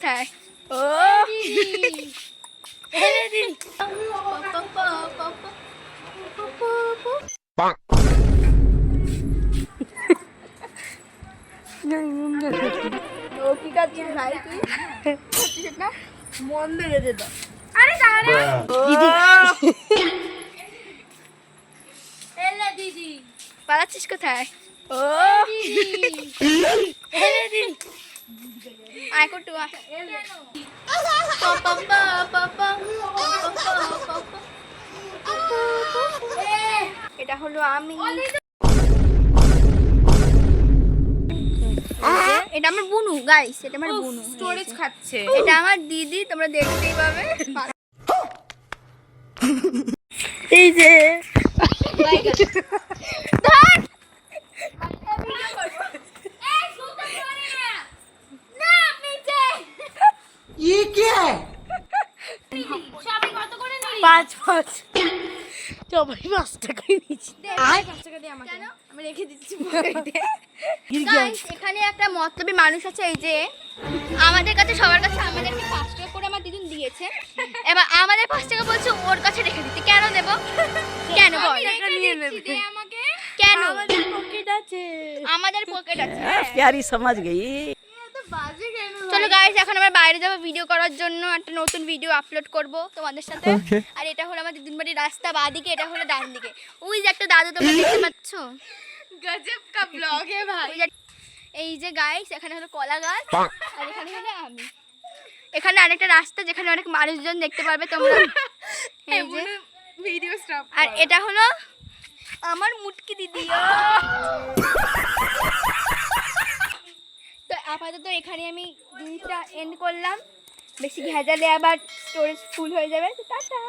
কোথায়? ও কি কাটছিস ভাই? তুই না মন লেগেছে তো। আরে দাঁড়া দিদি, এলে দিদি পালাচ্ছিস কোথায়? ও দিদি আয় কটু এটা হলো আমি, এটা আমার বুনু গাইস, এটা আমার বুনু স্টোরেজ খাচ্ছে। এটা আমার দিদি, তোমরা দেখতেই পাবে। এই যে ये क्या है? 5 সবাই 5 টাকাই নিচ্ছি। 5 টাকা দিয়ে আমাকে আমি রেখে দিচ্ছি পকেটে। Guys, এখানে একটা মতলবী মানুষ আছে, এই যে আমাদের কাছে সবার কাছে আমাদেরকে 5 টাকা করে আমার দিদুন দিয়েছে, এবার আমাদের 5 টাকা বলছে ওর কাছে রেখে দিতে। কেন দেব? কেন বল? আমাকে কেন? আমাদের পকেট আছে। আমাদের পকেট আছে। प्यारी समझ गई। চলো গাইস, এখন আমরা বাইরে যাবো ভিডিও করার জন্য, একটা নতুন ভিডিও আপলোড করব তোমাদের সাথে। আর এটা হলো আমার দিদুন বাড়ির রাস্তা, বাদিকে, এটা হলো ডান দিকে। ওই যে একটা দাদু তোমরা দেখতে পাচ্ছ, গজব কা ব্লগ হে ভাই। এই যে গাইস, এখানে হলো কলা গাছ, আর এখানে হলো আমি। এখানে আরেকটা রাস্তা যেখানে অনেক মানুষজন দেখতে পারবে তোমরা। এই যে ভিডিও স্টপ। আর এটা হলো আমার মুটকি দিদি। তো আপাতত এখানে আমি জিনিসটা এন্ড করলাম, বেশি ভেজালে আবার স্টোরেজ ফুল হয়ে যাবে। তো টাটা।